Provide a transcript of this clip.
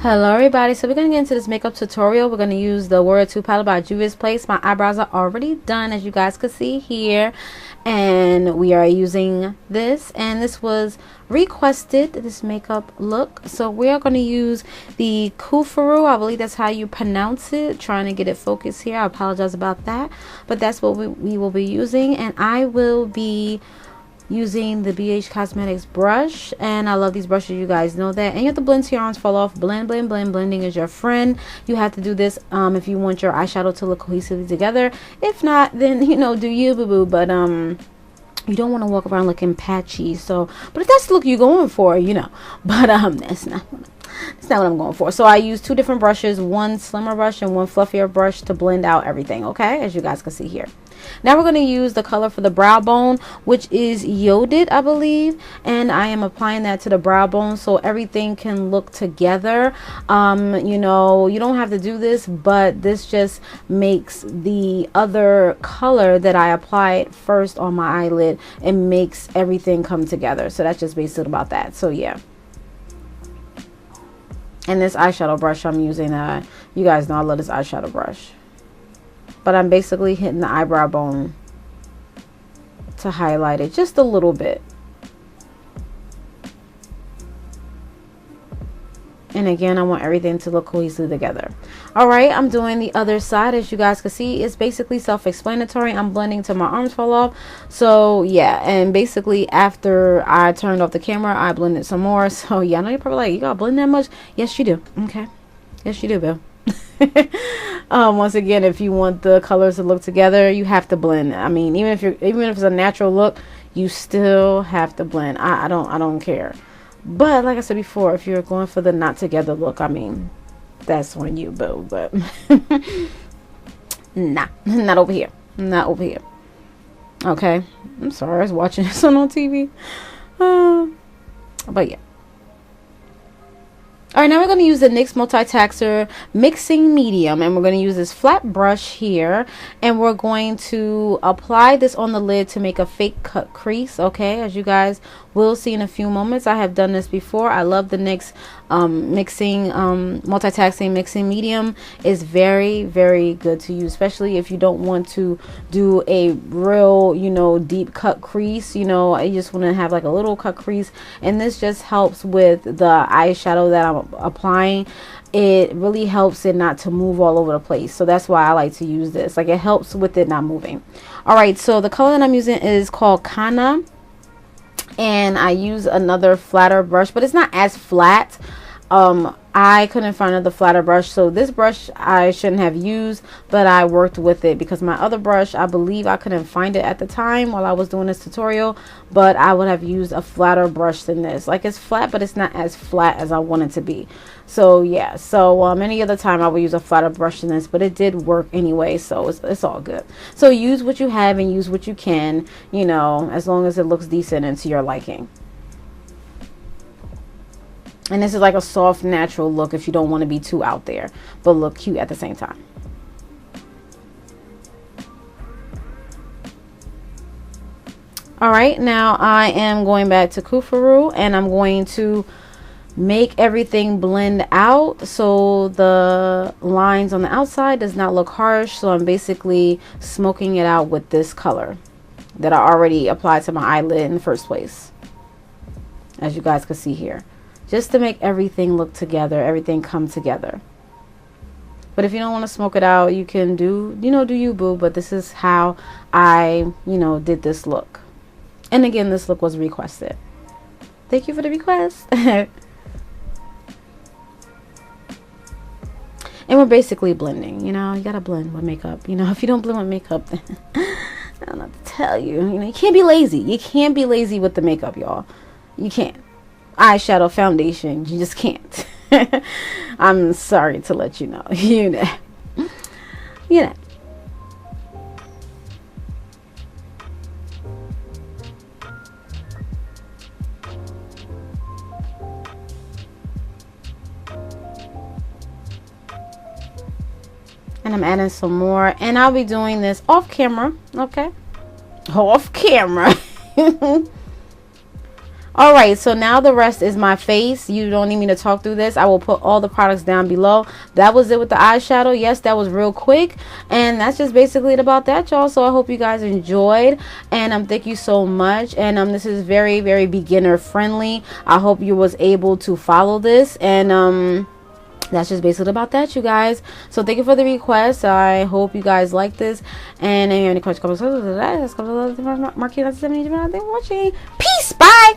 Hello everybody, so we're going to get into this makeup tutorial. We're going to use the Warrior 2 palette by Juvia's Place. My eyebrows are already done, as you guys can see here, and we are using this, and this was requested, this makeup look. So we are going to use the Kufuru, I believe that's how you pronounce it, trying to get it focused here. I apologize about that, but that's what we will be using, and I will be using the BH Cosmetics brush, and I love these brushes, you guys know that. And you have to blend till your arms fall off. Blend, blend, blend. Blending is your friend. You have to do this if you want your eyeshadow to look cohesively together. If not, then do you, boo boo. But you don't want to walk around looking patchy. So, but if that's the look you're going for, but that's not what I'm going for. So I use two different brushes, one slimmer brush and one fluffier brush to blend out everything, okay, as you guys can see here. Now we're going to use the color for the brow bone, which is Yoded, I believe, and I am applying that to the brow bone so everything can look together. You don't have to do this, but this just makes the other color that I applied first on my eyelid, it makes everything come together. So that's just basically about that. So yeah. And this eyeshadow brush I'm using, you guys know I love this eyeshadow brush. But I'm basically hitting the eyebrow bone to highlight it just a little bit. And again, I want everything to look cohesively together. Alright, I'm doing the other side. As you guys can see, it's basically self-explanatory. I'm blending till my arms fall off. So yeah, and basically after I turned off the camera, I blended some more. So yeah, I know you're probably like, you gotta blend that much? Yes, you do. Okay. Yes, you do, Bill. Once again, if you want the colors to look together, you have to blend. I mean, even if it's a natural look, you still have to blend. I don't care. But like I said before, if you're going for the not together look, I mean, that's on you, boo. But not over here. Not over here. Okay. I'm sorry, I was watching this on TV. But yeah. Alright, now we're going to use the NYX Multitaxer Mixing Medium, and we're going to use this flat brush here, and we're going to apply this on the lid to make a fake cut crease, okay, as you guys will see in a few moments. I have done this before. I love the NYX Multitaxing Mixing Medium. Is very, very good to use, especially if you don't want to do a real, deep cut crease. You just want to have like a little cut crease, and this just helps with the eyeshadow that I'm applying. It really helps it not to move all over the place, so that's why I like to use this. Like, it helps with it not moving. All right, so the color that I'm using is called Kana, and I use another flatter brush, but it's not as flat. I couldn't find another flatter brush, so this brush I shouldn't have used, but I worked with it because my other brush, I believe I couldn't find it at the time while I was doing this tutorial, but I would have used a flatter brush than this. Like, it's flat, but it's not as flat as I want it to be. So yeah, so any other time I would use a flatter brush than this, but it did work anyway, so it's all good. So use what you have and use what you can, as long as it looks decent and to your liking. And this is like a soft, natural look if you don't want to be too out there, but look cute at the same time. Alright, now I am going back to Kufuru, and I'm going to make everything blend out so the lines on the outside does not look harsh. So I'm basically smoking it out with this color that I already applied to my eyelid in the first place, as you guys can see here. Just to make everything look together, everything come together. But if you don't want to smoke it out, you can do you, boo. But this is how I, did this look. And again, this look was requested. Thank you for the request. And we're basically blending, you gotta blend with makeup. If you don't blend with makeup, then I don't know what to tell you. You can't be lazy. You can't be lazy with the makeup, y'all. You can't. Eyeshadow, foundation, you just can't. I'm sorry to let you know. And I'm adding some more, and I'll be doing this off camera, okay? Off camera. All right, so now the rest is my face. You don't need me to talk through this. I will put all the products down below. That was it with the eyeshadow. Yes, that was real quick, and that's just basically it about that, y'all. So I hope you guys enjoyed, and thank you so much. And this is very, very beginner friendly. I hope you was able to follow this, and that's just basically about that, you guys. So thank you for the request. I hope you guys like this, and if you have any questions, thank you for watching. Peace. Bye.